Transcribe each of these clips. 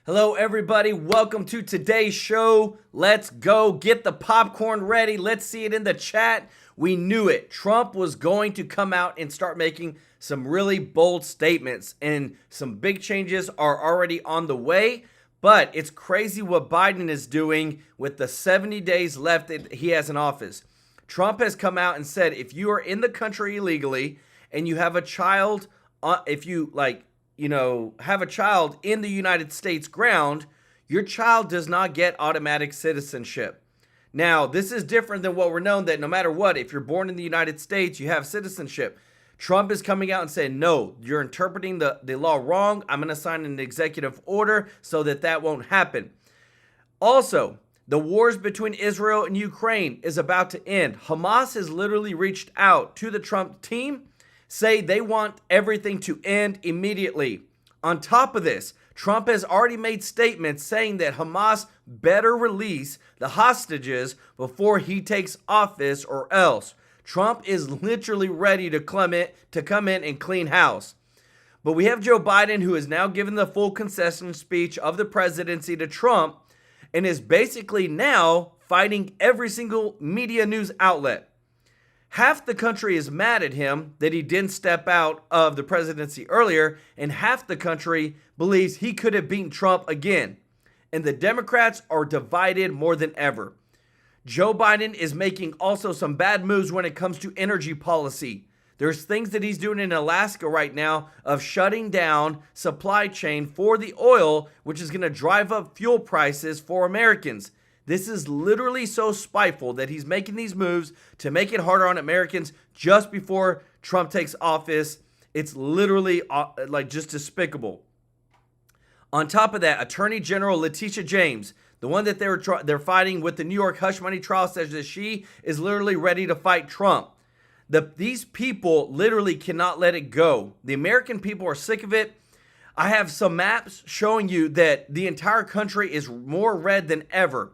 Hello, everybody. Welcome to today's show. Let's go. Get the popcorn ready. Let's see it in the chat. We knew it. Trump was going to come out and start making some really bold statements, and some big changes are already on the way. But it's crazy what Biden is doing with the 70 days left that he has in office. Trump has come out and said, if you are in the country illegally and you have a child, if you have a child in the United States ground, your child does not get automatic citizenship. Now, this is different than what we're known that no matter what, if you're born in the United States, you have citizenship. Trump is coming out and saying, no, you're interpreting the law wrong. I'm going to sign an executive order so that won't happen. Also, the wars between Israel and Ukraine is about to end. Hamas has literally reached out to the Trump team, say they want everything to end immediately. On top of this, Trump has already made statements saying that Hamas better release the hostages before he takes office or else. Trump is literally ready to come in and clean house. But we have Joe Biden, who is now given the full concession speech of the presidency to Trump and is basically now fighting every single media news outlet. Half the country is mad at him that he didn't step out of the presidency earlier, and half the country believes he could have beaten Trump again. And the Democrats are divided more than ever. Joe Biden is making also some bad moves when it comes to energy policy. There's things that he's doing in Alaska right now of shutting down supply chain for the oil, which is going to drive up fuel prices for Americans. This is literally so spiteful that he's making these moves to make it harder on Americans just before Trump takes office. It's literally just despicable. On top of that, Attorney General Letitia James, the one that they're fighting with the New York hush money trial, says that she is literally ready to fight Trump. These people literally cannot let it go. The American people are sick of it. I have some maps showing you that the entire country is more red than ever.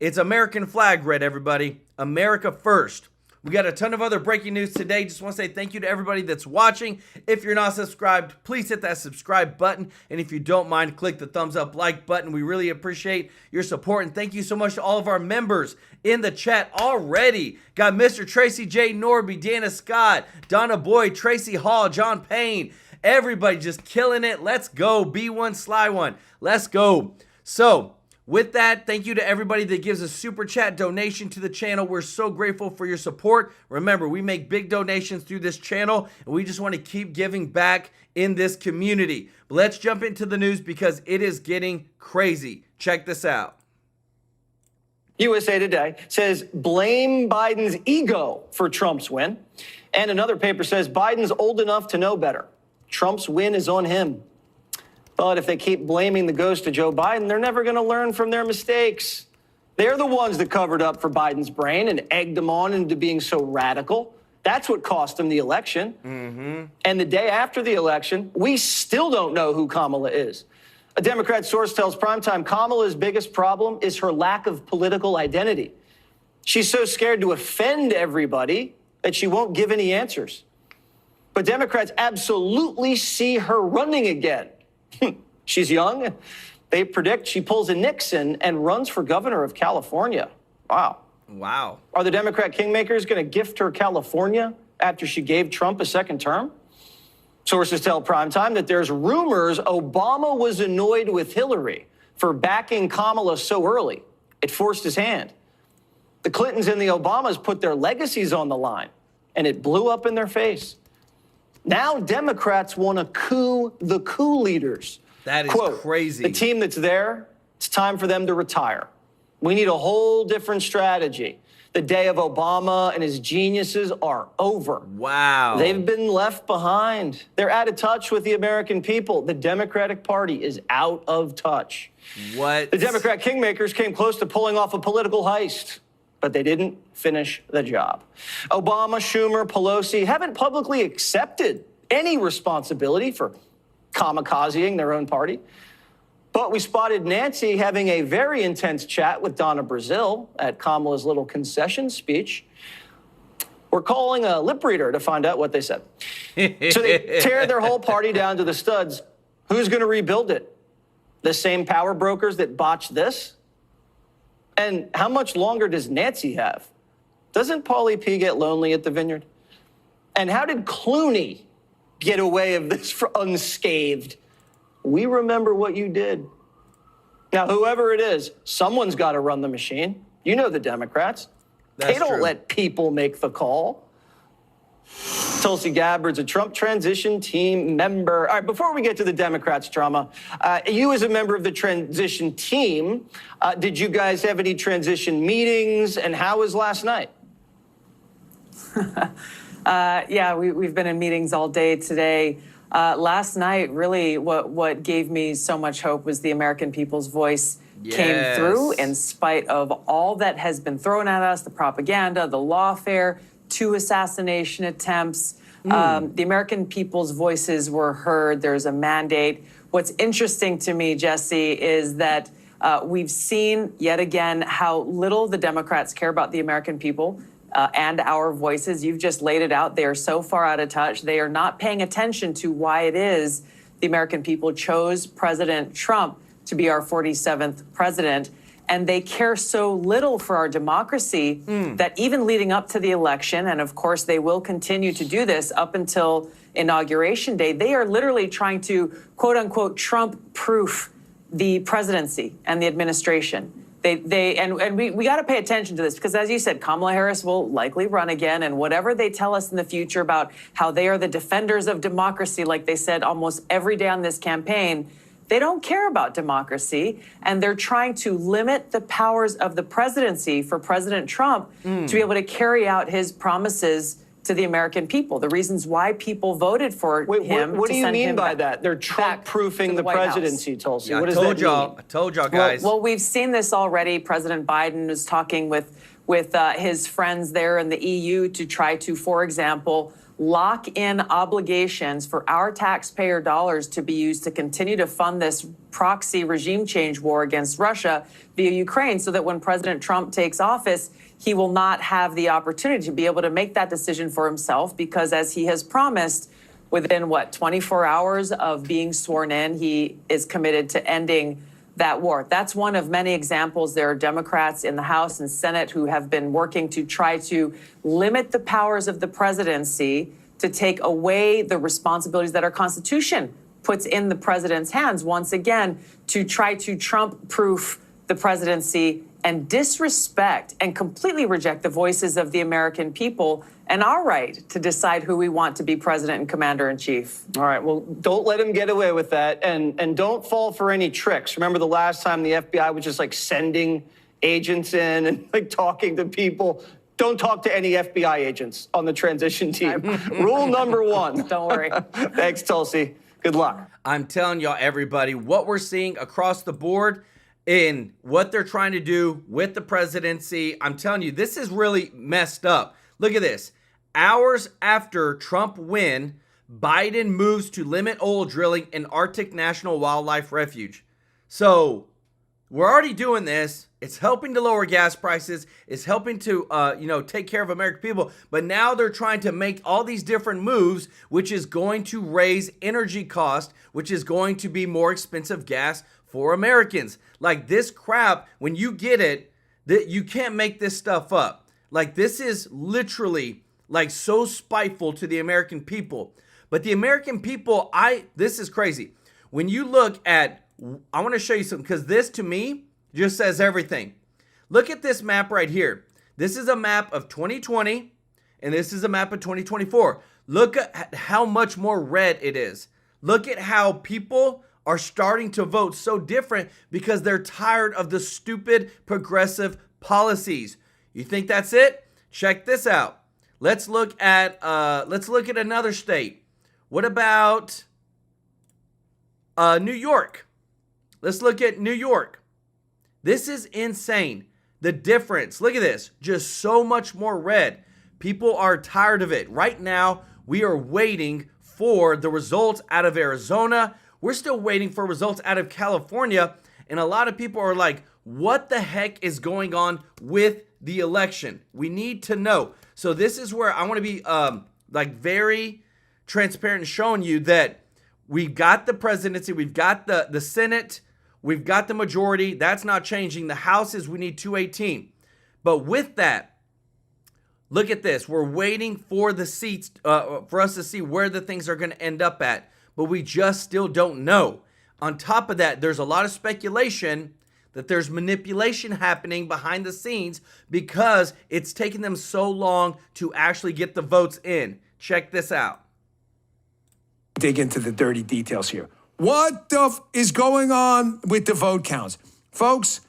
It's American flag red, everybody. America first. We got a ton of other breaking news today. Just want to say thank you to everybody that's watching. If you're not subscribed, please hit that subscribe button. And if you don't mind, click the thumbs up like button. We really appreciate your support. And thank you so much to all of our members in the chat already. Got Mr. Tracy J. Norby, Dana Scott, Donna Boyd, Tracy Hall, John Payne. Everybody just killing it. Let's go. B1 Sly One. Let's go. So, with that, thank you to everybody that gives a super chat donation to the channel. We're so grateful for your support. Remember, we make big donations through this channel, and we just want to keep giving back in this community. But let's jump into the news because it is getting crazy. Check this out. USA Today says blame Biden's ego for Trump's win. And another paper says Biden's old enough to know better. Trump's win is on him. But if they keep blaming the ghost of Joe Biden, they're never going to learn from their mistakes. They're the ones that covered up for Biden's brain and egged him on into being so radical. That's what cost him the election. And the day after the election, we still don't know who Kamala is. A Democrat source tells Primetime Kamala's biggest problem is her lack of political identity. She's so scared to offend everybody that she won't give any answers. But Democrats absolutely see her running again. She's young. They predict she pulls a Nixon and runs for governor of California. Wow. Are the Democrat kingmakers going to gift her California after she gave Trump a second term? Sources tell Primetime that there's rumors Obama was annoyed with Hillary for backing Kamala so early. It forced his hand. The Clintons and the Obamas put their legacies on the line, and it blew up in their face. Now Democrats want to coup the coup leaders. That is Quote, crazy. The team that's there, it's time for them to retire. We need a whole different strategy. The day of Obama and his geniuses are over. Wow. They've been left behind. They're out of touch with the American people. The Democratic Party is out of touch. What? The Democrat kingmakers came close to pulling off a political heist, but they didn't finish the job. Obama, Schumer, Pelosi haven't publicly accepted any responsibility for kamikazing their own party. But we spotted Nancy having a very intense chat with Donna Brazile at Kamala's little concession speech. We're calling a lip reader to find out what they said. So they tear their whole party down to the studs. Who's going to rebuild it? The same power brokers that botched this? And how much longer does Nancy have? Doesn't Paulie P get lonely at the Vineyard? And how did Clooney get away of this unscathed? We remember what you did. Now, whoever it is, someone's got to run the machine. You know the Democrats. They don't let people make the call. Tulsi Gabbard's a Trump transition team member. All right, before we get to the Democrats' drama, you as a member of the transition team, did you guys have any transition meetings, and how was last night? Yeah, we've been in meetings all day today. Last night, really, what gave me so much hope was the American people's voice came through in spite of all that has been thrown at us, the propaganda, the lawfare, 2 assassination attempts. The American people's voices were heard. There's a mandate. What's interesting to me, Jesse, is that we've seen yet again how little the Democrats care about the American people and our voices. You've just laid it out. They are so far out of touch. They are not paying attention to why it is the American people chose President Trump to be our 47th president. And they care so little for our democracy that even leading up to the election, and of course they will continue to do this up until Inauguration Day, they are literally trying to, quote unquote, Trump-proof the presidency and the administration. We got to pay attention to this because, as you said, Kamala Harris will likely run again, and whatever they tell us in the future about how they are the defenders of democracy, like they said almost every day on this campaign, they don't care about democracy, and they're trying to limit the powers of the presidency for President Trump to be able to carry out his promises to the American people, the reasons why people voted for him. What do you mean by that? They're Trump-proofing the presidency, Tulsi. Yeah, what does that mean? I told y'all, guys. Well, we've seen this already. President Biden is talking with his friends there in the EU to try to, for example, lock in obligations for our taxpayer dollars to be used to continue to fund this proxy regime change war against Russia via Ukraine, so that when President Trump takes office, he will not have the opportunity to be able to make that decision for himself, because as he has promised, within 24 hours of being sworn in, he is committed to ending that war. That's one of many examples. There are Democrats in the House and Senate who have been working to try to limit the powers of the presidency, to take away the responsibilities that our Constitution puts in the president's hands, once again, to try to Trump-proof the presidency and disrespect and completely reject the voices of the American people and our right to decide who we want to be president and commander-in-chief. All right, well, don't let him get away with that, and don't fall for any tricks. Remember the last time the FBI was just sending agents in and talking to people? Don't talk to any FBI agents on the transition team. Rule number 1. Don't worry. Thanks, Tulsi. Good luck. I'm telling y'all, everybody, what we're seeing across the board in what they're trying to do with the presidency, I'm telling you, this is really messed up. Look at this. Hours after Trump win, Biden moves to limit oil drilling in Arctic National Wildlife Refuge. So we're already doing this. It's helping to lower gas prices. It's helping to, take care of American people. But now they're trying to make all these different moves, which is going to raise energy costs, which is going to be more expensive gas for Americans. Like this crap, when you get it, that you can't make this stuff up. Like this is literally so spiteful to the American people. But the American people, this is crazy. When you look at, I want to show you something, because this to me just says everything. Look at this map right here. This is a map of 2020, and this is a map of 2024. Look at how much more red it is. Look at how people are starting to vote so different because they're tired of the stupid progressive policies. You think that's it? Check this out. Let's look at another state. What about New York? Let's look at New York. This is insane. The difference. Look at this. Just so much more red. People are tired of it. Right now, we are waiting for the results out of Arizona. We're still waiting for results out of California. And a lot of people are like, what the heck is going on with the election? We need to know. So this is where I want to be very transparent and showing you that we've got the presidency, we've got the Senate, We've got the majority. That's not changing. The House is we need 218. But with that, look at this. We're waiting for the seats, for us to see where the things are going to end up at. But we just still don't know. On top of that, there's a lot of speculation that there's manipulation happening behind the scenes because it's taken them so long to actually get the votes in. Check this out. Dig into the dirty details here. What the is going on with the vote counts? Folks,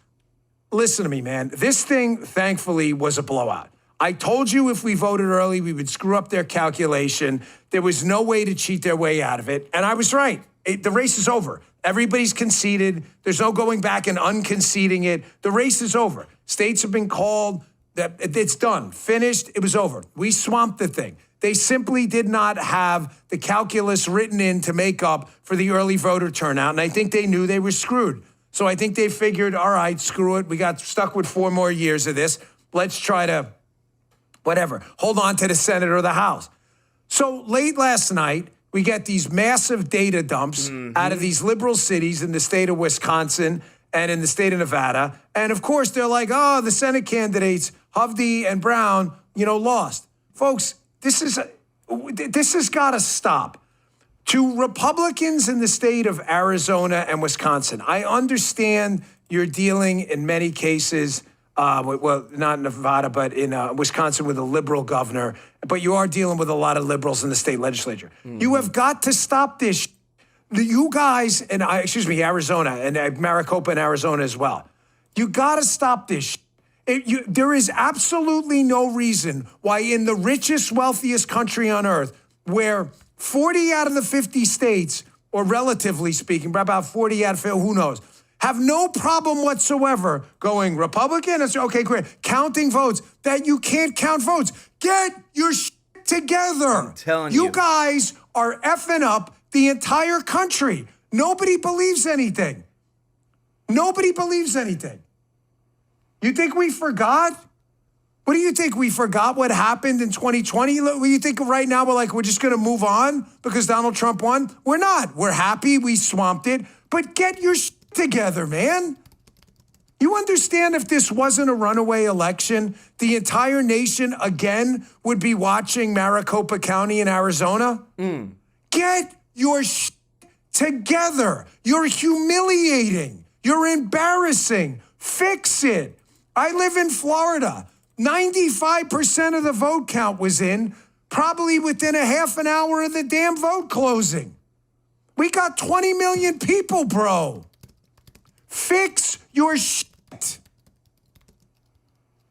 listen to me, man. This thing, thankfully, was a blowout. I told you if we voted early, we would screw up their calculation. There was no way to cheat their way out of it. And I was right. The race is over. Everybody's conceded. There's no going back and unconceding it. The race is over. States have been called. It's done. Finished. It was over. We swamped the thing. They simply did not have the calculus written in to make up for the early voter turnout. And I think they knew they were screwed. So I think they figured, all right, screw it. We got stuck with 4 more years of this. Let's try to, whatever, hold on to the Senate or the House. So late last night, we get these massive data dumps out of these liberal cities in the state of Wisconsin and in the state of Nevada. And of course, they're like, oh, the Senate candidates, Hovde and Brown, lost. Folks, this has got to stop. To Republicans in the state of Arizona and Wisconsin, I understand you're dealing in many cases, well, not in Nevada, but in Wisconsin with a liberal governor, but you are dealing with a lot of liberals in the state legislature. You have got to stop this. You guys, and Arizona, and Maricopa in Arizona as well. You got to stop this. There is absolutely no reason why in the richest, wealthiest country on earth, where 40 out of the 50 states, or relatively speaking, about 40 out of 50, who knows, have no problem whatsoever going Republican. It's okay, great. Counting votes, that you can't count votes. Get your shit together. I'm telling you. You guys are effing up the entire country. Nobody believes anything. Nobody believes anything. You think we forgot? What do you think? We forgot what happened in 2020? You think right now we're just going to move on because Donald Trump won? We're not. We're happy we swamped it. But get your shit together, man. You understand if this wasn't a runaway election, the entire nation again would be watching Maricopa County in Arizona? Get your shit together. You're humiliating. You're embarrassing. Fix it. I live in Florida. 95% of the vote count was in, probably within a half an hour of the damn vote closing. We got 20 million people, bro. Fix your shit.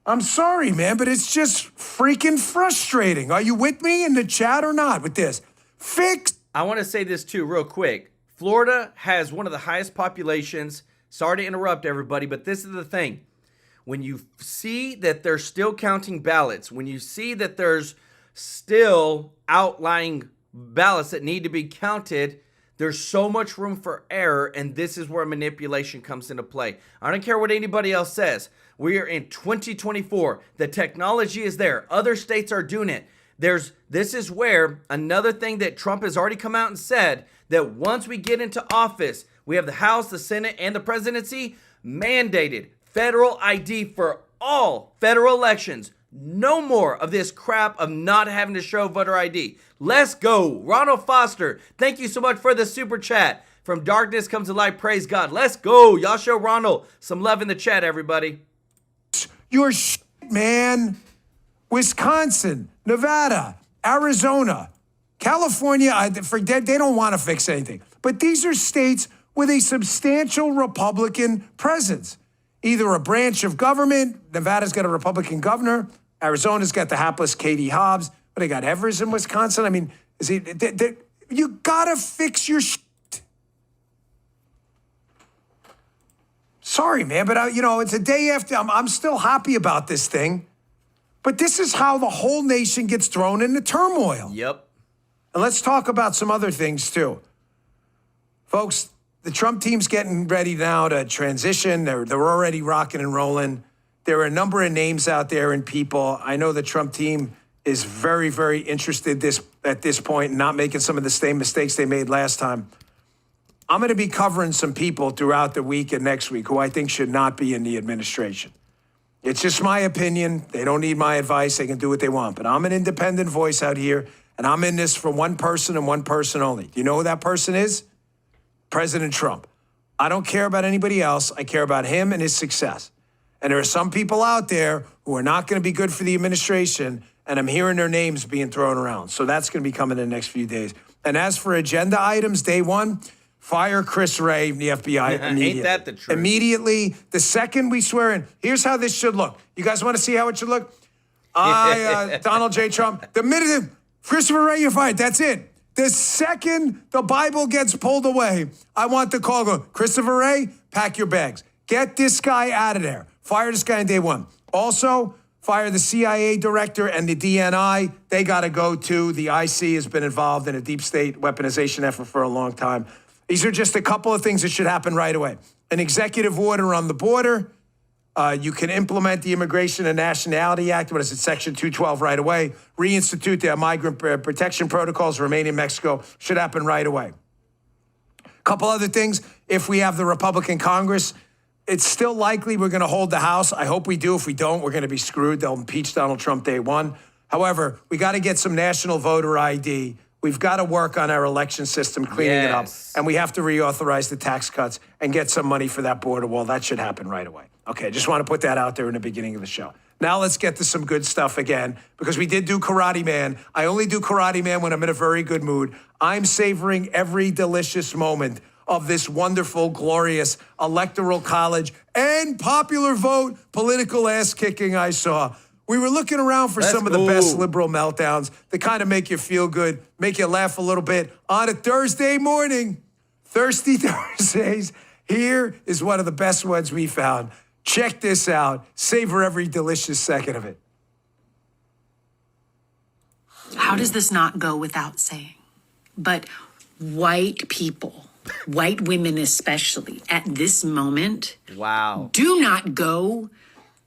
I'm sorry, man, but it's just freaking frustrating. Are you with me in the chat or not with this? Fix. I want to say this too, real quick. Florida has one of the highest populations. Sorry to interrupt everybody, but this is the thing. When you see that they're still counting ballots, when you see that there's still outlying ballots that need to be counted, there's so much room for error, and this is where manipulation comes into play. I don't care what anybody else says. We are in 2024. The technology is there. Other states are doing it. This is where another thing that Trump has already come out and said, that once we get into office, we have the House, the Senate, and the presidency mandated federal ID for all federal elections. No more of this crap of not having to show voter ID. Let's go. Ronald Foster, thank you so much for the super chat. From darkness comes to light, praise God. Let's go. Y'all show Ronald some love in the chat, everybody. Your shit, man. Wisconsin, Nevada, Arizona, California, they don't want to fix anything. But these are states with a substantial Republican presence. Either a branch of government, Nevada's got a Republican governor, Arizona's got the hapless Katie Hobbs, but they got Evers in Wisconsin. I mean, you gotta fix your shit. Sorry, man, but it's a day after. I'm still happy about this thing, but this is how the whole nation gets thrown into turmoil. Yep. And let's talk about some other things too, folks. The Trump team's getting ready now to transition. They're already rocking and rolling. There are a number of names out there and people. I know the Trump team is very, very interested at this point in not making some of the same mistakes they made last time. I'm going to be covering some people throughout the week and next week who I think should not be in the administration. It's just my opinion. They don't need my advice. They can do what they want. But I'm an independent voice out here, and I'm in this for one person and one person only. Do you know who that person is? President Trump. I don't care about anybody else. I care about him and his success. And there are some people out there who are not going to be good for the administration, and I'm hearing their names being thrown around. So that's going to be coming in the next few days. And as for agenda items, day one, fire Chris Wray from the FBI immediately. Ain't that the truth? Immediately, the second we swear in, here's how this should look. You guys want to see how it should look? Donald J. Trump, the minute Christopher Wray, you're fired. That's it. The second the Bible gets pulled away, I want the call go, Christopher Wray, pack your bags. Get this guy out of there. Fire this guy on day one. Also, fire the CIA director and the DNI. They got to go too. The IC has been involved in a deep state weaponization effort for a long time. These are just a couple of things that should happen right away. An executive order on the border. You can implement the Immigration and Nationality Act, what is it, Section 212 right away. Reinstitute the migrant protection protocols, remain in Mexico, should happen right away. A couple other things, if we have the Republican Congress, it's still likely we're going to hold the House. I hope we do. If we don't, we're going to be screwed. They'll impeach Donald Trump day one. However, we got to get some national voter ID. We've got to work on our election system, cleaning it up. And we have to reauthorize the tax cuts and get some money for that border wall. That should happen right away. Okay, just want to put that out there in the beginning of the show. Now let's get to some good stuff again, because we did do Karate Man. I only do Karate Man when I'm in a very good mood. I'm savoring every delicious moment of this wonderful, glorious electoral college and popular vote political ass kicking I saw. We were looking around for some of the best liberal meltdowns that kind of make you feel good, make you laugh a little bit on a Thursday morning. Thirsty Thursdays. Here is one of the best ones we found. Check this out. Savor every delicious second of it. How does this not go without saying? But white people, white women especially, at this moment, do not go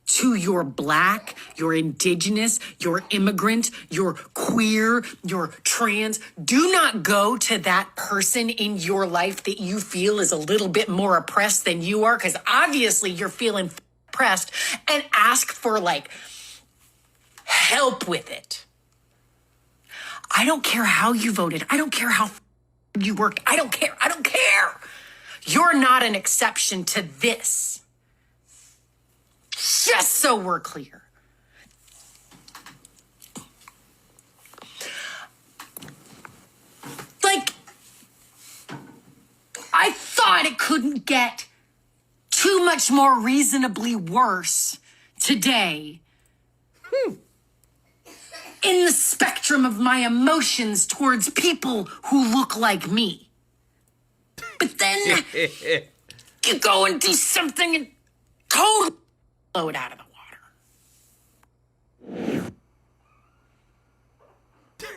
to your black, your indigenous, your immigrant, your queer, your trans. Do not go to that person in your life that you feel is a little bit more oppressed than you are, because obviously you're feeling oppressed, and ask for help with it. I don't care how you voted. I don't care how you worked. I don't care. I don't care. You're not an exception to this. Just so we're clear. I thought it couldn't get too much more reasonably worse today. In the spectrum of my emotions towards people who look like me. But then you go and do something and totally blow it out of the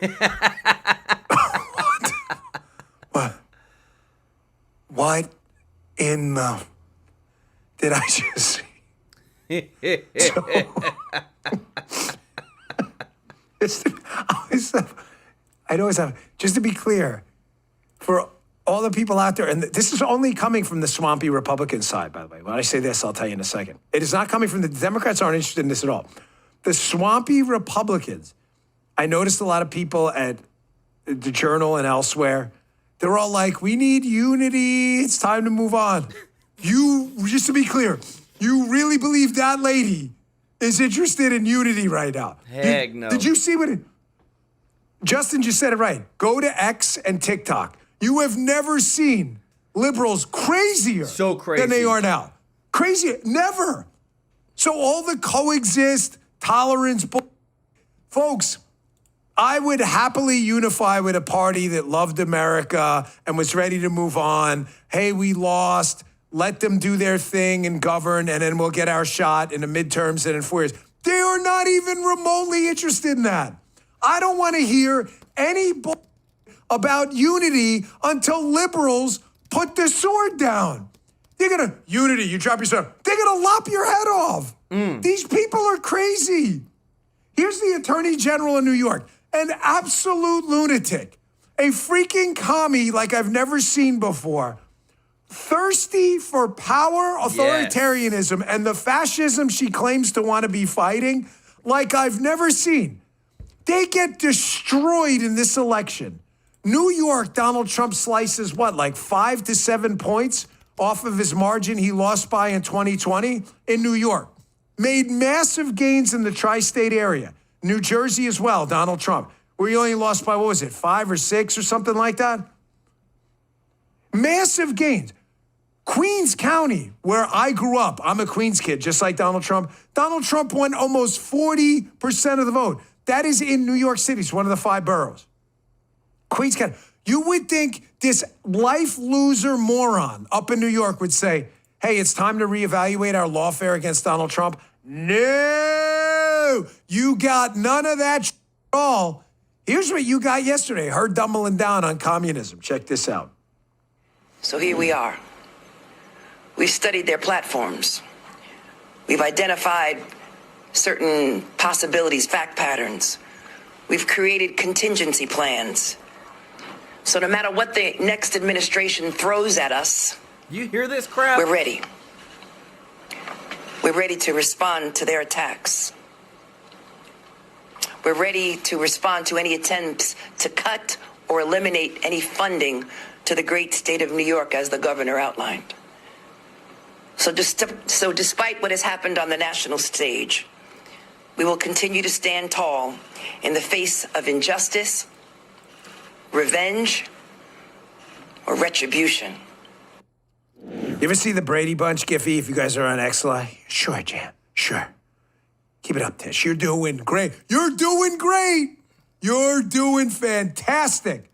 water. What in the did I just see? I'd always have, just to be clear, for all the people out there, and this is only coming from the swampy Republican side, by the way. When I say this, I'll tell you in a second. It is not coming from the Democrats aren't interested in this at all. The swampy Republicans, I noticed a lot of people at the Journal and elsewhere, they're all like, we need unity. It's time to move on. You, just to be clear, you really believe that lady is interested in unity right now? Heck no. Did you see what it... Justin just said it right. Go to X and TikTok. You have never seen liberals crazier than they are now. Crazier. Never. So all the coexist, tolerance... Folks, I would happily unify with a party that loved America and was ready to move on. Hey, we lost. Let them do their thing and govern, and then we'll get our shot in the midterms and in 4 years. They are not even remotely interested in that. I don't want to hear any about unity until liberals put the sword down. They're going to, unity, you drop your sword. They're going to lop your head off. These people are crazy. Here's the Attorney General in New York, an absolute lunatic, a freaking commie like I've never seen before. thirsty for power, authoritarianism, and the fascism she claims to want to be fighting like I've never seen. They get destroyed in this election. New York, Donald Trump slices what, like 5 to 7 points off of his margin he lost by in 2020 in New York. Made massive gains in the tri-state area. New Jersey as well, Donald Trump, where he only lost by, what was it, 5 or 6 or something like that? Massive gains. Queens County, where I grew up, I'm a Queens kid, just like Donald Trump. Donald Trump won almost 40% of the vote. That is in New York City. It's one of the 5 boroughs. Queens County. You would think this life loser moron up in New York would say, hey, it's time to reevaluate our lawfare against Donald Trump. No, you got none of that at all. Here's what you got yesterday. Her doubling down on communism. Check this out. So here we are. We've studied their platforms. We've identified certain possibilities, fact patterns. We've created contingency plans. So no matter what the next administration throws at us, you hear this crap? We're ready. We're ready to respond to their attacks. We're ready to respond to any attempts to cut or eliminate any funding to the great state of New York, as the governor outlined. So despite what has happened on the national stage, we will continue to stand tall in the face of injustice, revenge, or retribution. You ever see the Brady Bunch, Giffy, if you guys are on XLI? Sure, Jan. Sure. Keep it up, Tish. You're doing great. You're doing great. You're doing fantastic.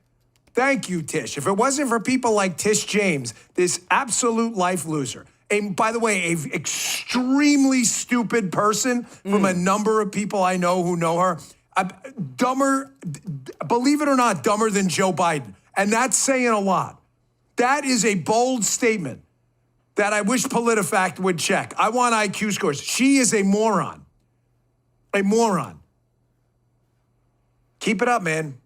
Thank you, Tish. If it wasn't for people like Tish James, this absolute life loser, and by the way, an extremely stupid person from a number of people I know who know her, dumber, believe it or not, dumber than Joe Biden. And that's saying a lot. That is a bold statement that I wish PolitiFact would check. I want IQ scores. She is a moron. A moron. Keep it up, man.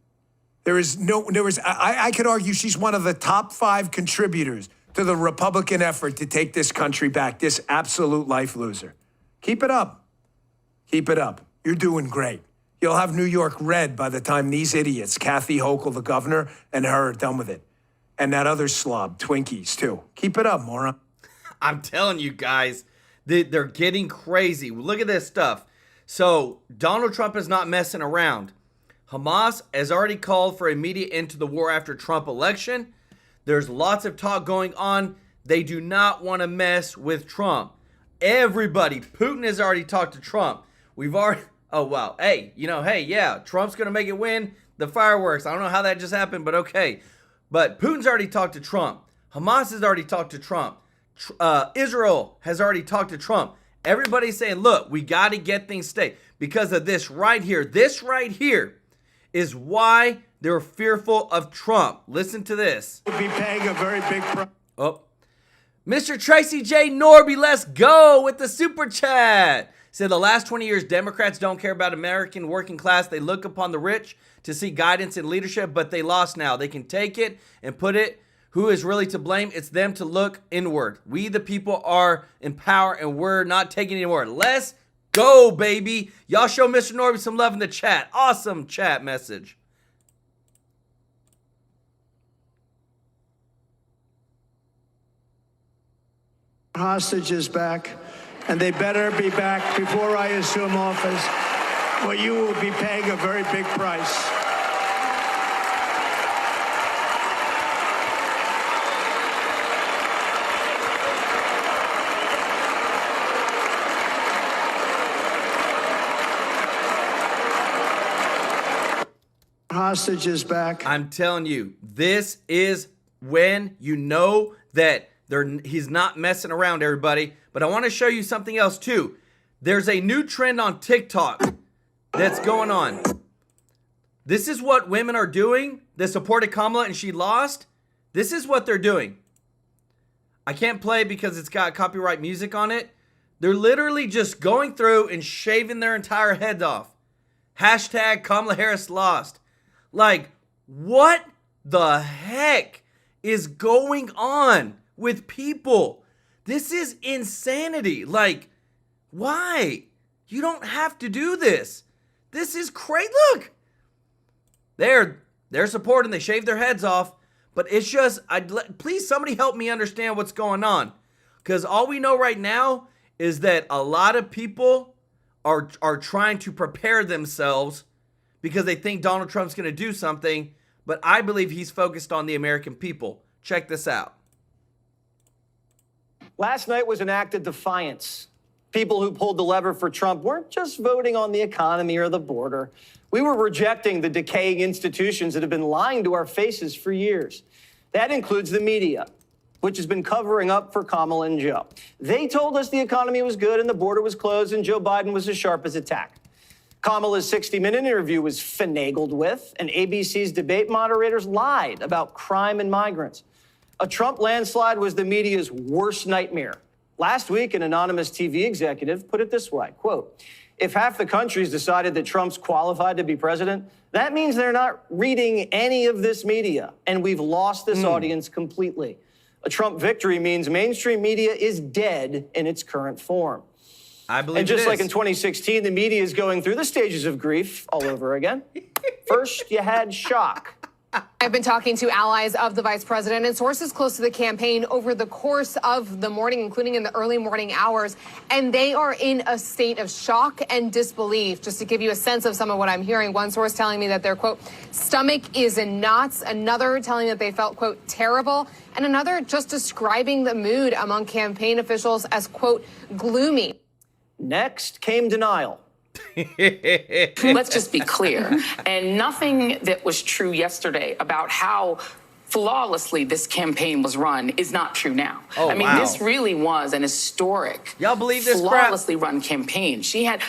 I could argue she's one of the top 5 contributors to the Republican effort to take this country back, this absolute life loser. Keep it up. Keep it up. You're doing great. You'll have New York red by the time these idiots, Kathy Hochul, the governor, and her are done with it. And that other slob, Twinkies, too. Keep it up, moron. I'm telling you guys, they're getting crazy. Look at this stuff. So Donald Trump is not messing around. Hamas has already called for immediate end to the war after Trump election. There's lots of talk going on. They do not want to mess with Trump. Everybody, Putin has already talked to Trump. We've already, oh, wow. Hey, yeah, Trump's going to make it win the fireworks. I don't know how that just happened, but okay. But Putin's already talked to Trump. Hamas has already talked to Trump. Israel has already talked to Trump. Everybody's saying, look, we got to get things straight because of this right here. This right here is why they're fearful of Trump. Listen to this. We'll be paying a very big price. Oh, Mr. Tracy J. Norby, let's go with the super chat. Said the last 20 years, Democrats don't care about American working class. They look upon the rich to see guidance and leadership, but they lost now. They can take it and put it. Who is really to blame? It's them to look inward. We, the people, are in power, and we're not taking it anymore. Let's go, baby. Y'all show Mr. Norby some love in the chat. Awesome chat message. Hostages back, and they better be back before I assume office, or you will be paying a very big price. Hostages back. I'm telling you, this is when you know that he's not messing around, everybody. But I want to show you something else too. There's a new trend on TikTok that's going on. This is what women are doing that supported Kamala and she lost. This is what they're doing. I can't play because it's got copyright music on it. They're literally just going through and shaving their entire heads off. Hashtag Kamala Harris lost. Like, what the heck is going on with people. This is insanity. Like, why? You don't have to do this. This is crazy. Look, they're supporting. They shaved their heads off. But it's just, please somebody help me understand what's going on. Because all we know right now is that a lot of people are trying to prepare themselves because they think Donald Trump's going to do something. But I believe he's focused on the American people. Check this out. Last night was an act of defiance. People who pulled the lever for Trump weren't just voting on the economy or the border. We were rejecting the decaying institutions that have been lying to our faces for years. That includes the media, which has been covering up for Kamala and Joe. They told us the economy was good and the border was closed and Joe Biden was as sharp as a tack. Kamala's 60-minute interview was finagled with, and ABC's debate moderators lied about crime and migrants. A Trump landslide was the media's worst nightmare. Last week, an anonymous TV executive put it this way, quote, "If half the country's decided that Trump's qualified to be president, that means they're not reading any of this media, and we've lost this audience completely. A Trump victory means mainstream media is dead in its current form." I believe and just it is. like in 2016, the media is going through the stages of grief all over again. First, you had shock. I've been talking to allies of the vice president and sources close to the campaign over the course of the morning, including in the early morning hours, and they are in a state of shock and disbelief. Just to give you a sense of some of what I'm hearing, one source telling me that their, quote, stomach is in knots, another telling that they felt, quote, terrible, and another just describing the mood among campaign officials as, quote, gloomy. Next came denial. Let's just be clear. And nothing that was true yesterday about how flawlessly this campaign was run is not true now. Oh, I mean, wow. this really was an historic, y'all believe this flawlessly run campaign.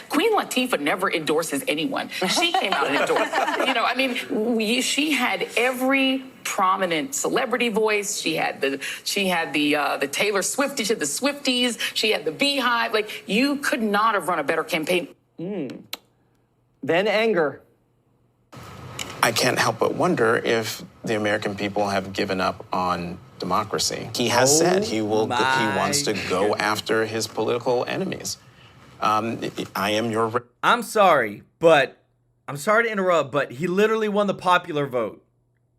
Queen Latifah never endorses anyone. She came out and endorsed. I mean, she had every prominent celebrity voice. She had the Taylor Swift, she had the Swifties, she had the Beehive. Like, you could not have run a better campaign. Then anger. I can't help but wonder if the American people have given up on democracy. He has said he wants to go after his political enemies. I'm sorry to interrupt, but he literally won the popular vote.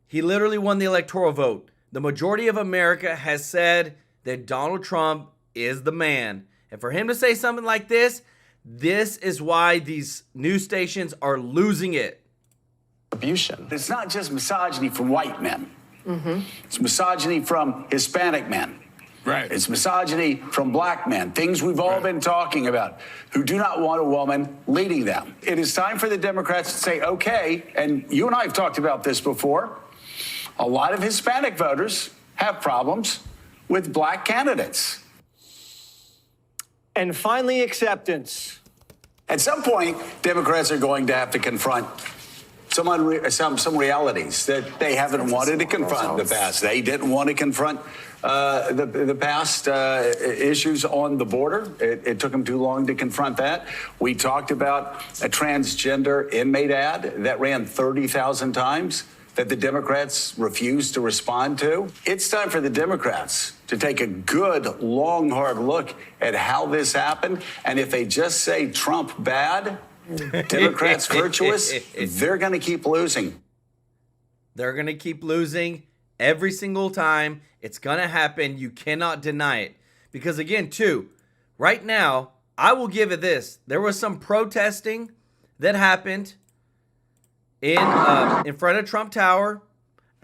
He literally won the electoral vote. The majority of America has said that Donald Trump is the man. And for him to say something like this is why these news stations are losing it. It's not just misogyny from white men. It's misogyny from Hispanic men. Right. It's misogyny from black men, things we've all been talking about, who do not want a woman leading them. It is time for the Democrats to say, okay, and you and I have talked about this before, a lot of Hispanic voters have problems with black candidates. And finally, acceptance. At some point, Democrats are going to have to confront some realities that they haven't wanted to confront in the past. They didn't want to confront the past issues on the border. It took them too long to confront that. We talked about a transgender inmate ad that ran 30,000 times that the Democrats refused to respond to. It's time for the Democrats to take a good, long, hard look at how this happened. And if they just say Trump bad, Democrats virtuous, they're going to keep losing. They're going to keep losing every single time. It's going to happen. You cannot deny it. Because again, too, right now, I will give it this. There was some protesting that happened in front of Trump Tower.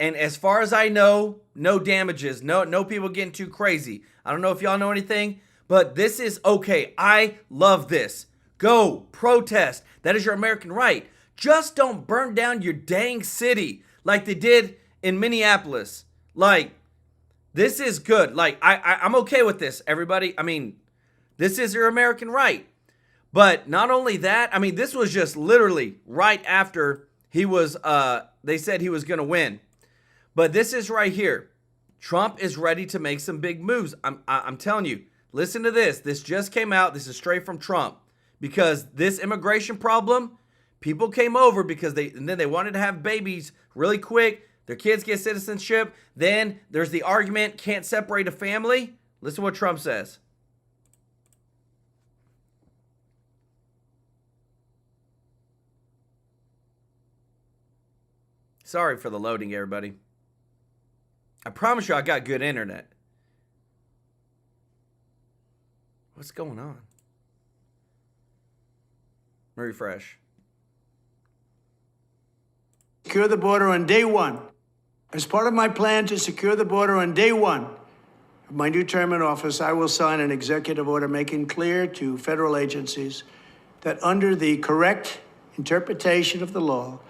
And as far as I know, no damages. No people getting too crazy. I don't know if y'all know anything, but this is okay. I love this. Go protest. That is your American right. Just don't burn down your dang city like they did in Minneapolis. Like, this is good. Like, I'm okay with this, everybody. I mean, this is your American right. But not only that, I mean, this was just literally right after he was, they said he was going to win. But this is right here. Trump is ready to make some big moves. I'm telling you, listen to this. This just came out. This is straight from Trump. Because this immigration problem, people came over because they wanted to have babies really quick. Their kids get citizenship. Then there's the argument, can't separate a family. Listen to what Trump says. Sorry for the loading, everybody. I promise you I got good internet. What's going on? Refresh. Secure the border on day one. As part of my plan to secure the border on day one of my new term in office, I will sign an executive order making clear to federal agencies that under the correct interpretation of the law,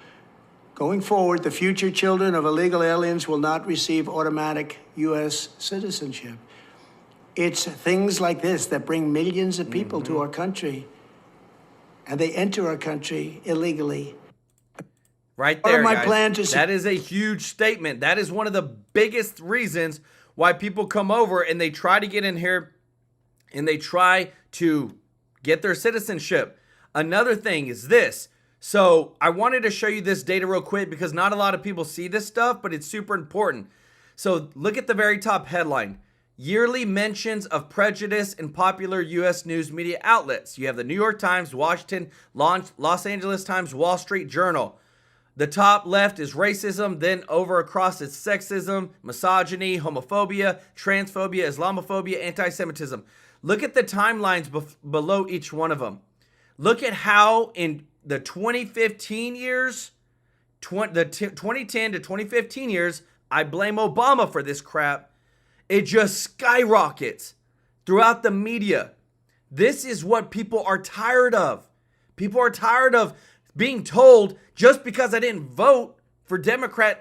going forward, the future children of illegal aliens will not receive automatic U.S. citizenship. It's things like this that bring millions of people to our country, and they enter our country illegally. Right there, my guys. plan to that is a huge statement. That is one of the biggest reasons why people come over and they try to get in here and they try to get their citizenship. Another thing is this. So I wanted to show you this data real quick because not a lot of people see this stuff, but it's super important. So look at the very top headline. Yearly mentions of prejudice in popular U.S. news media outlets. You have the New York Times, Washington, Los Angeles Times, Wall Street Journal. The top left is racism, then over across it's sexism, misogyny, homophobia, transphobia, Islamophobia, anti-Semitism. Look at the timelines below each one of them. Look at how in the 2015 years, the 2010 to 2015 years, I blame Obama for this crap. It just skyrockets throughout the media. This is what people are tired of. People are tired of being told just because I didn't vote for Democrat,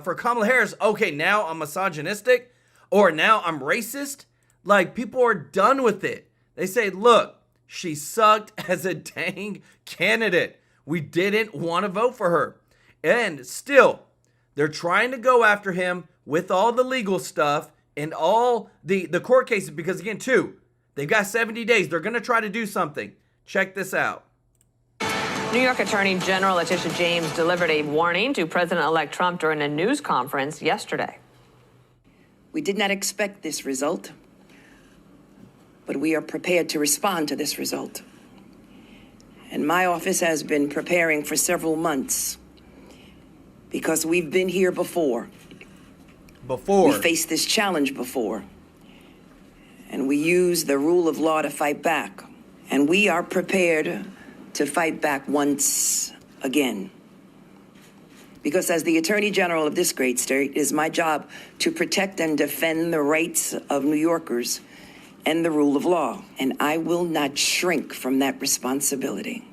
for Kamala Harris, okay, now I'm misogynistic or now I'm racist. Like, people are done with it. They say, look, she sucked as a dang candidate. We didn't want to vote for her. And still, they're trying to go after him with all the legal stuff and all the court cases because, again, too, they've got 70 days. They're going to try to do something. Check this out. New York Attorney General Letitia James delivered a warning to President-elect Trump during a news conference yesterday. We did not expect this result, but we are prepared to respond to this result. And my office has been preparing for several months because we've been here before. We faced this challenge before. And we use the rule of law to fight back. And we are prepared to fight back once again. Because as the Attorney General of this great state, it is my job to protect and defend the rights of New Yorkers and the rule of law. And I will not shrink from that responsibility.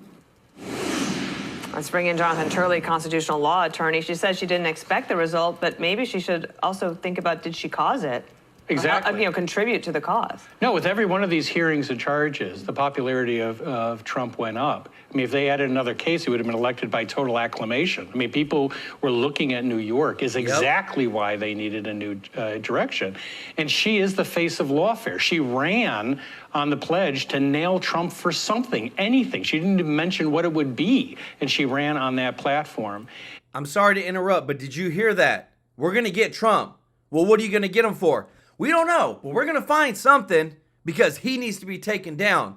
Let's bring in Jonathan Turley, constitutional law attorney. She says she didn't expect the result, but maybe she should also think about, did she cause it? Exactly. Or, contribute to the cause. No, with every one of these hearings and charges, the popularity of Trump went up. I mean, if they added another case, he would have been elected by total acclamation. I mean, people were looking at New York as exactly why they needed a new direction. And she is the face of lawfare. She ran on the pledge to nail Trump for something, anything. She didn't even mention what it would be, and she ran on that platform. I'm sorry to interrupt, but did you hear that? We're going to get Trump. Well, what are you going to get him for? We don't know, but we're going to find something because he needs to be taken down.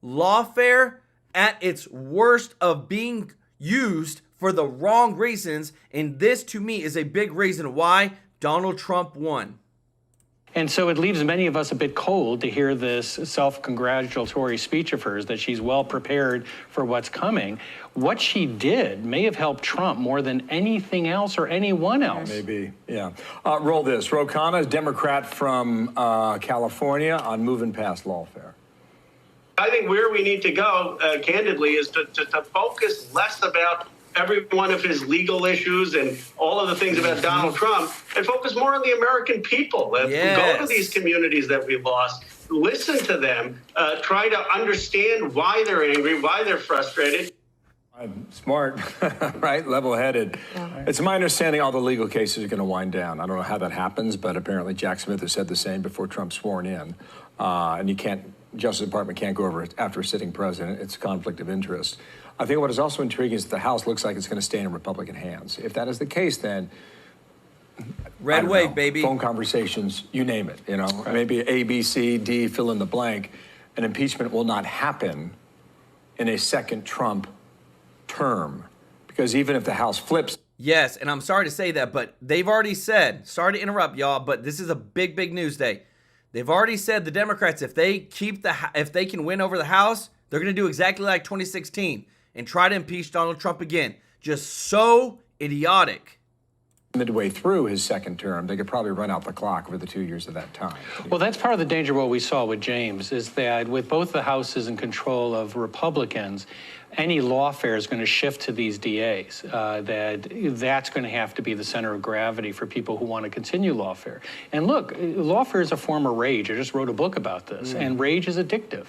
Lawfare at its worst of being used for the wrong reasons, and this to me is a big reason why Donald Trump won. And so it leaves many of us a bit cold to hear this self-congratulatory speech of hers that she's well prepared for what's coming. What she did may have helped Trump more than anything else or anyone else. Maybe, yeah. Roll this. Ro Khanna, Democrat from California, on moving past lawfare. I think where we need to go, candidly, is to focus less about every one of his legal issues and all of the things about Donald Trump, and focus more on the American people. Go to these communities that we lost, listen to them, try to understand why they're angry, why they're frustrated. I'm smart, right? Level-headed. Yeah. It's my understanding all the legal cases are going to wind down. I don't know how that happens, but apparently Jack Smith has said the same before Trump's sworn in. And you can't, Justice Department can't go over it after a sitting president. It's a conflict of interest. I think what is also intriguing is that the House looks like it's going to stay in Republican hands. If that is the case, then Red wave, baby. Phone conversations, you name it, you know, maybe A, B, C, D, fill in the blank. An impeachment will not happen in a second Trump term, because even if the House flips. Yes, and I'm sorry to say that, but they've already said, sorry to interrupt y'all, but this is a big, big news day. They've already said, the Democrats, if they can win over the House, they're going to do exactly like 2016 and try to impeach Donald Trump again. Just so idiotic. Midway through his second term, they could probably run out the clock over the 2 years of that time. Well, that's part of the danger what we saw with James, is that with both the houses in control of Republicans, any lawfare is going to shift to these DAs. That's going to have to be the center of gravity for people who want to continue lawfare. And look, lawfare is a form of rage. I just wrote a book about this, and rage is addictive.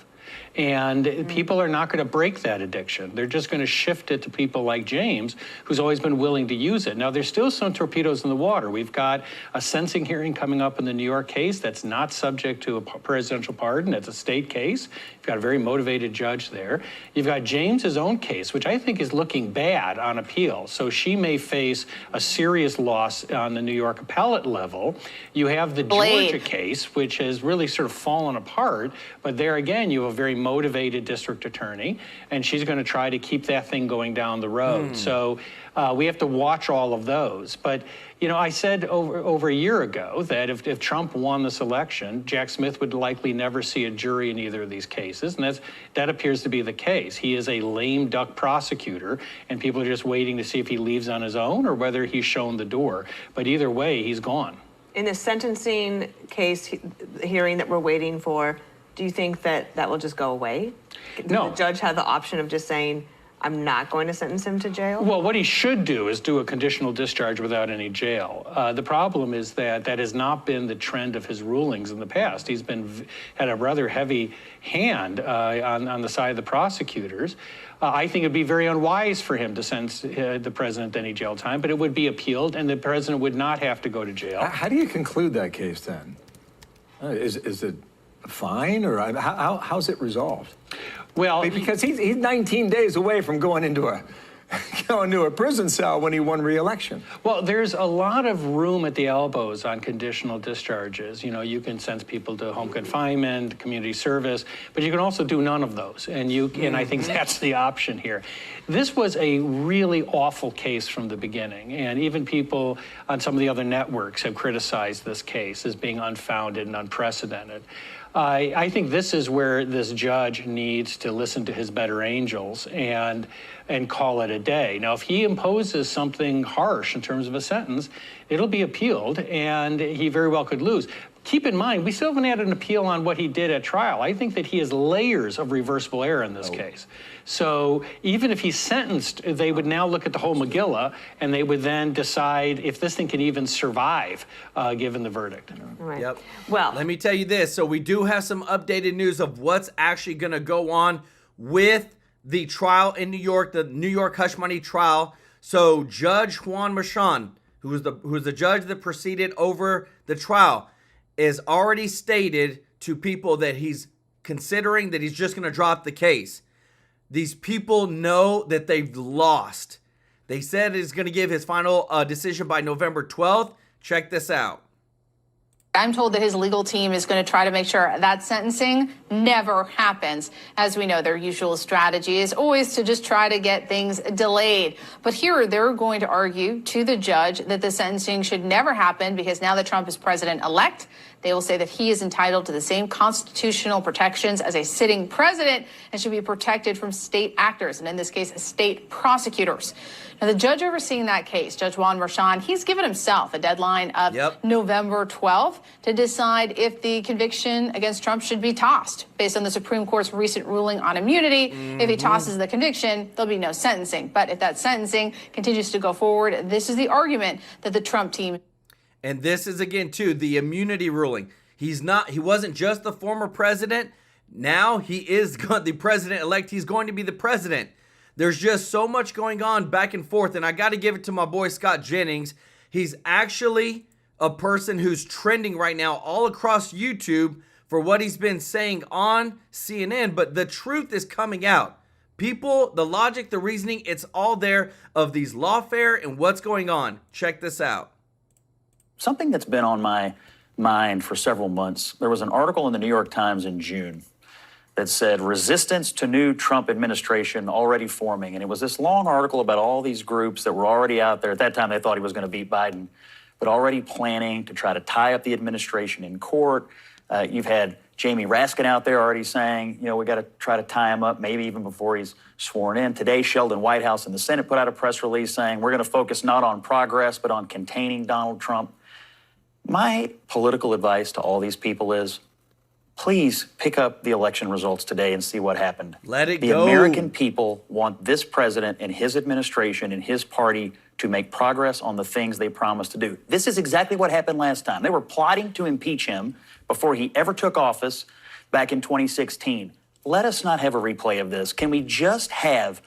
And people are not going to break that addiction. They're just going to shift it to people like James, who's always been willing to use it. Now, there's still some torpedoes in the water. We've got a sentencing hearing coming up in the New York case that's not subject to a presidential pardon. It's a state case. You've got a very motivated judge there. You've got James's own case, which I think is looking bad on appeal. So she may face a serious loss on the New York appellate level. You have the Georgia case, which has really sort of fallen apart. But there again, you have a very motivated district attorney, and she's going to try to keep that thing going down the road. So we have to watch all of those. But, you know, I said over a year ago that if Trump won this election, Jack Smith would likely never see a jury in either of these cases, and that appears to be the case. He is a lame duck prosecutor, and people are just waiting to see if he leaves on his own or whether he's shown the door. But either way, he's gone. In the sentencing case hearing that we're waiting for, do you think that will just go away? No. Does the judge have the option of just saying, I'm not going to sentence him to jail? Well, what he should do is do a conditional discharge without any jail. The problem is that has not been the trend of his rulings in the past. He's had a rather heavy hand on the side of the prosecutors. I think it'd be very unwise for him to sentence the president to any jail time, but it would be appealed, and the president would not have to go to jail. How do you conclude that case then? Is it fine, or how's it resolved? Well, because he's 19 days away from going into a prison cell when he won re-election. Well, there's a lot of room at the elbows on conditional discharges. You know, you can send people to home confinement, community service, but you can also do none of those. And I think that's the option here. This was a really awful case from the beginning, and even people on some of the other networks have criticized this case as being unfounded and unprecedented. I think this is where this judge needs to listen to his better angels and call it a day. Now, if he imposes something harsh in terms of a sentence, it'll be appealed, and he very well could lose. Keep in mind, we still haven't had an appeal on what he did at trial. I think that he has layers of reversible error in this case. So even if he's sentenced, they would now look at the whole Megillah, and they would then decide if this thing can even survive, given the verdict. Right. Yep. Well, let me tell you this. So we do have some updated news of what's actually going to go on with the trial in New York, the New York hush money trial. So Judge Juan Merchan, who was the judge that proceeded over the trial, is already stated to people that he's considering that he's just going to drop the case. These people know that they've lost. They said he's going to give his final decision by November 12th. Check this out. I'm told that his legal team is going to try to make sure that sentencing never happens. As we know, their usual strategy is always to just try to get things delayed. But here they're going to argue to the judge that the sentencing should never happen because now that Trump is president-elect, they will say that he is entitled to the same constitutional protections as a sitting president and should be protected from state actors, and in this case, state prosecutors. Now, the judge overseeing that case, Judge Juan Merchan, he's given himself a deadline of November 12th to decide if the conviction against Trump should be tossed. Based on the Supreme Court's recent ruling on immunity, if he tosses the conviction, there'll be no sentencing. But if that sentencing continues to go forward, this is the argument that the Trump team... And this is, again, too, the immunity ruling. He wasn't just the former president. Now he is the president-elect. He's going to be the president. There's just so much going on back and forth. And I got to give it to my boy, Scott Jennings. He's actually a person who's trending right now all across YouTube for what he's been saying on CNN. But the truth is coming out. People, the logic, the reasoning, it's all there of these lawfare and what's going on. Check this out. something that's been on my mind for several months. There was an article in the New York Times in June that said resistance to new Trump administration already forming. And it was this long article about all these groups that were already out there. At that time, they thought he was going to beat Biden, but already planning to try to tie up the administration in court. You've had Jamie Raskin out there already saying, you know, we got to try to tie him up, maybe even before he's sworn in. Today, Sheldon Whitehouse and the Senate put out a press release saying we're going to focus not on progress, but on containing Donald Trump. My political advice to all these people is, please pick up the election results today and see what happened. Let it go. The American people want this president and his administration and his party to make progress on the things they promised to do. This is exactly what happened last time. They were plotting to impeach him before he ever took office back in 2016. Let us not have a replay of this. Can we just have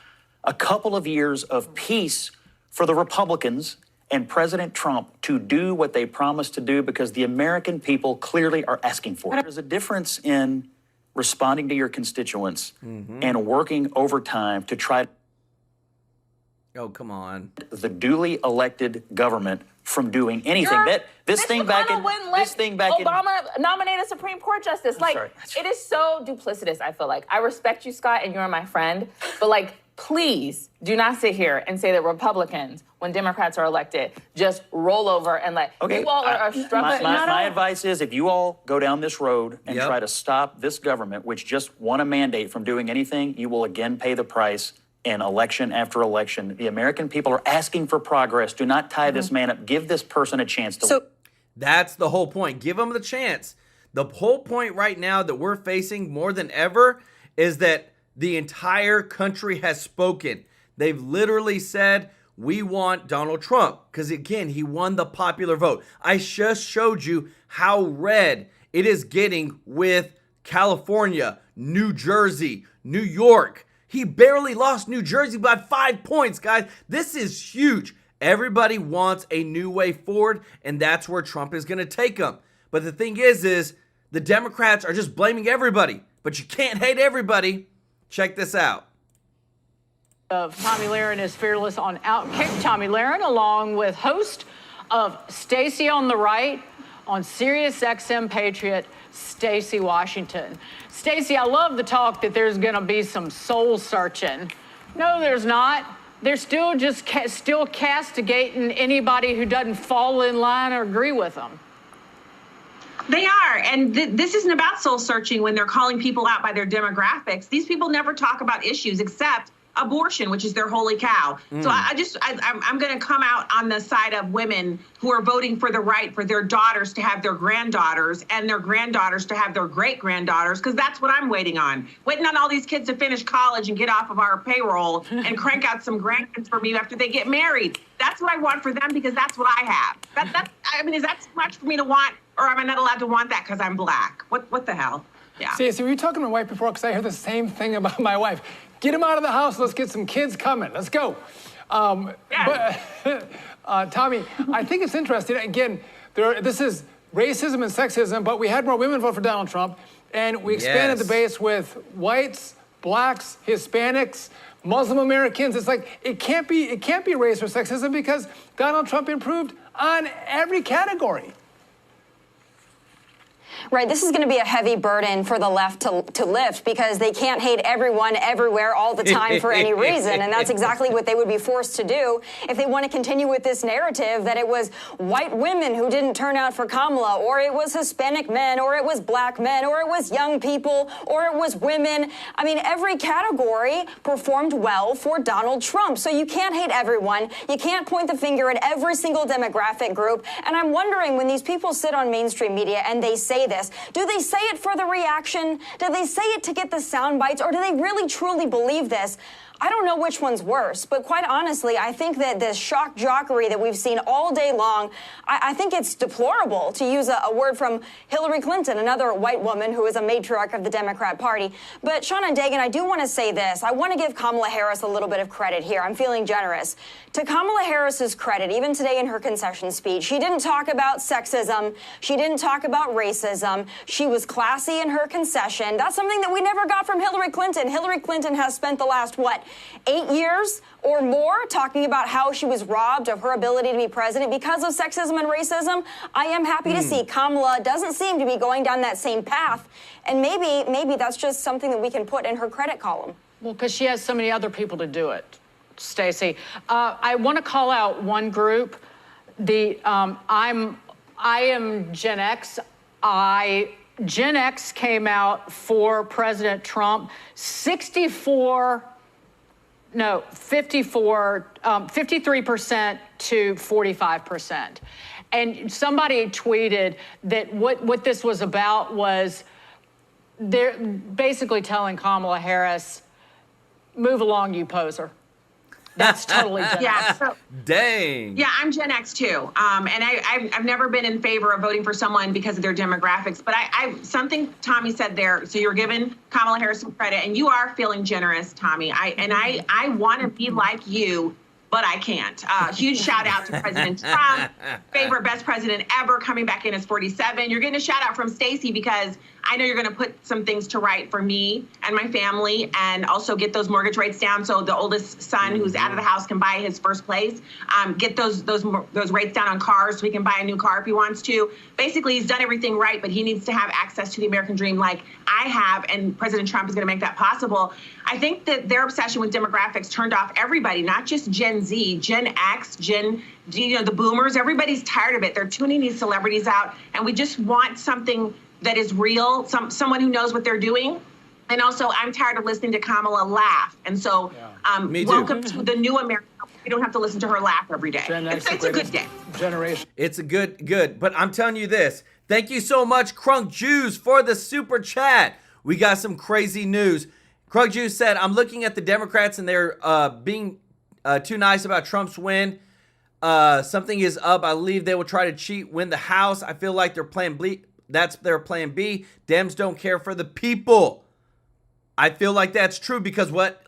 a couple of years of peace for the Republicans and President Trump to do what they promised to do, because the American people clearly are asking for it. There's a difference in responding to your constituents and working overtime to try. Oh, come on. The duly elected government from doing anything. This thing back in Obama nominate a Supreme Court justice. Like, it is so duplicitous, I feel like. I respect you, Scott, and you're my friend, but like, please do not sit here and say that Republicans, when Democrats are elected, just roll over and let you all are struggling. My advice is, if you all go down this road and try to stop this government, which just won a mandate, from doing anything, you will again pay the price in election after election. The American people are asking for progress. Do not tie this man up. Give this person a chance to. That's the whole point. Give them the chance. The whole point right now that we're facing more than ever is that the entire country has spoken. They've literally said, we want Donald Trump, because again, he won the popular vote. I just showed you how red it is getting with California, New Jersey, New York. He barely lost New Jersey by 5 points, guys. This is huge. Everybody wants a new way forward, and that's where Trump is going to take them. But the thing is the Democrats are just blaming everybody. But you can't hate everybody. Check this out. Tomi Lahren is fearless on Outkick. Tomi Lahren, along with host of Stacey on the Right on Sirius XM Patriot, Stacey Washington. Stacey, I love the talk that there's going to be some soul searching. No, there's not. They're still just still castigating anybody who doesn't fall in line or agree with them. They are. And this isn't about soul searching when they're calling people out by their demographics. These people never talk about issues except abortion, which is their holy cow. So I'm going to come out on the side of women who are voting for the right for their daughters to have their granddaughters and their granddaughters to have their great-granddaughters, because that's what I'm waiting on. Waiting on all these kids to finish college and get off of our payroll and crank out some grandkids for me after they get married. That's what I want for them, because that's what I have. I mean, is that too much for me to want, or am I not allowed to want that because I'm black? What the hell? Yeah. See, so were you talking to my wife before? Because I heard the same thing about my wife. Get him out of the house. Let's get some kids coming. Let's go. But Tomi, I think it's interesting. Again, this is racism and sexism, but we had more women vote for Donald Trump, and we expanded the base with whites, blacks, Hispanics, Muslim Americans. It's like it can't be race or sexism, because Donald Trump improved on every category. Right, this is going to be a heavy burden for the left to lift, because they can't hate everyone everywhere all the time for any reason, and that's exactly what they would be forced to do if they want to continue with this narrative that it was white women who didn't turn out for Kamala, or it was Hispanic men, or it was black men, or it was young people, or it was women. I mean, every category performed well for Donald Trump, so you can't hate everyone. You can't point the finger at every single demographic group, and I'm wondering, when these people sit on mainstream media and they say this, do they say it for the reaction? Do they say it to get the sound bites? Or do they really truly believe this? I don't know which one's worse, but quite honestly, I think that this shock jockery that we've seen all day long, I think it's deplorable, to use a word from Hillary Clinton, another white woman who is a matriarch of the Democrat Party. But Sean and Dagan, I do want to say this. I want to give Kamala Harris a little bit of credit here. I'm feeling generous. To Kamala Harris's credit, even today in her concession speech, she didn't talk about sexism. She didn't talk about racism. She was classy in her concession. That's something that we never got from Hillary Clinton. Hillary Clinton has spent the last, 8 years or more, talking about how she was robbed of her ability to be president because of sexism and racism. I am happy to see Kamala doesn't seem to be going down that same path. And maybe that's just something that we can put in her credit column. Well, because she has so many other people to do it, Stacey. I want to call out one group. I am Gen X. Gen X came out for President Trump. 53% to 45%. And somebody tweeted that what this was about was they're basically telling Kamala Harris, move along, you poser. That's totally Gen X. Dang. Yeah, I'm Gen X too. And I've never been in favor of voting for someone because of their demographics. But something Tommy said there, so you're giving Kamala Harris some credit, and you are feeling generous, Tommy. I want to be like you, but I can't. Huge shout out to President Trump, favorite best president ever, coming back in as 47. You're getting a shout out from Stacey because I know you're going to put some things to right for me and my family, and also get those mortgage rates down so the oldest son who's out of the house can buy his first place. Get those rates down on cars so he can buy a new car if he wants to. Basically, he's done everything right, but he needs to have access to the American dream like I have, and President Trump is going to make that possible. I think that their obsession with demographics turned off everybody, not just Gen Z, Gen X, the boomers. Everybody's tired of it. They're tuning these celebrities out, and we just want something that is real, someone who knows what they're doing. And also, I'm tired of listening to Kamala laugh. And so, welcome to the new America. We don't have to listen to her laugh every day. It's a good day. Generation. It's a good. But I'm telling you this. Thank you so much, Crunk Jews, for the super chat. We got some crazy news. Crunk Jews said, I'm looking at the Democrats and they're being too nice about Trump's win. Something is up. I believe they will try to cheat, win the House. I feel like they're playing that's their plan B. Dems don't care for the people. I feel like that's true because what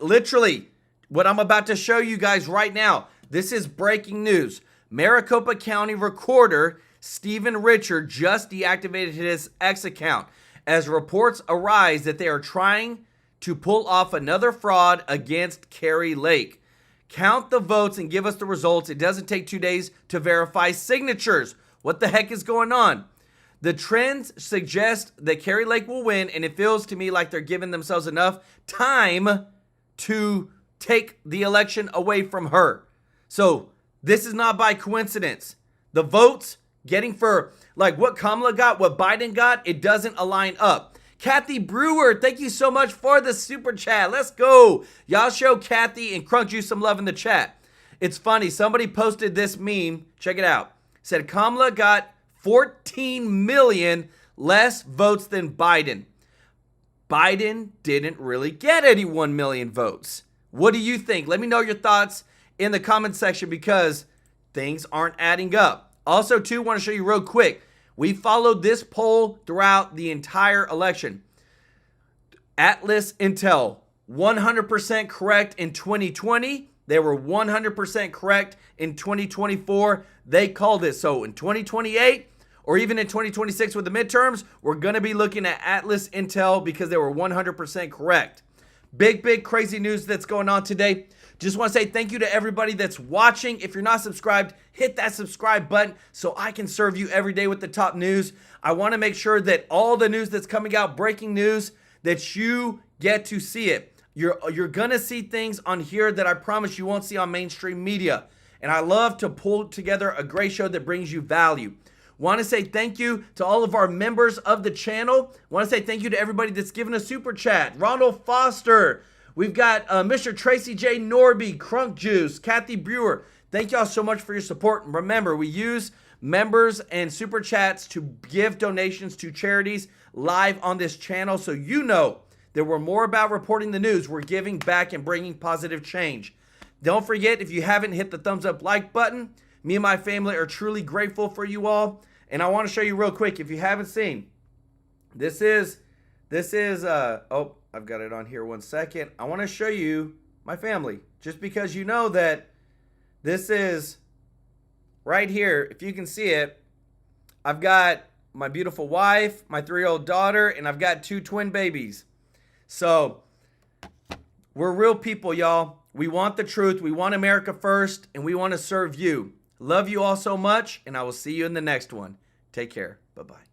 I'm about to show you guys right now, this is breaking news. Maricopa County Recorder Stephen Richard just deactivated his X account as reports arise that they are trying to pull off another fraud against Kari Lake. Count the votes and give us the results. It doesn't take 2 days to verify signatures. What the heck is going on? The trends suggest that Kari Lake will win, and it feels to me like they're giving themselves enough time to take the election away from her. So this is not by coincidence. The votes getting for like what Kamala got, what Biden got, it doesn't align up. Kathy Brewer, thank you so much for the super chat. Let's go. Y'all show Kathy and Crunk Juice some love in the chat. It's funny. Somebody posted this meme. Check it out. Said Kamala got 14 million less votes than Biden. Biden didn't really get 81 million votes. What do you think? Let me know your thoughts in the comment section because things aren't adding up. Also, too, want to show you real quick. We followed this poll throughout the entire election. Atlas Intel, 100% correct in 2020. They were 100% correct in 2024. They called it. So in 2028 or even in 2026 with the midterms, we're going to be looking at Atlas Intel because they were 100% correct. Big, crazy news that's going on today. Just want to say thank you to everybody that's watching. If you're not subscribed, hit that subscribe button so I can serve you every day with the top news. I want to make sure that all the news that's coming out, breaking news, that you get to see it. You're going to see things on here that I promise you won't see on mainstream media. And I love to pull together a great show that brings you value. Want to say thank you to all of our members of the channel. Want to say thank you to everybody that's given a super chat. Ronald Foster. We've got Mr. Tracy J. Norby, Crunk Juice, Kathy Brewer. Thank y'all so much for your support. And remember, we use members and super chats to give donations to charities live on this channel. So you know that we're more about reporting the news. We're giving back and bringing positive change. Don't forget, if you haven't hit the thumbs up like button, me and my family are truly grateful for you all. And I want to show you real quick, if you haven't seen, this is, oh, I've got it on here 1 second. I want to show you my family, just because you know that this is right here. If you can see it, I've got my beautiful wife, my 3-year-old daughter, and I've got 2 twin babies. So We're real people, y'all. We want the truth. We want America first, and we want to serve you. Love you all so much, and I will see you in the next one. Take care. Bye-bye.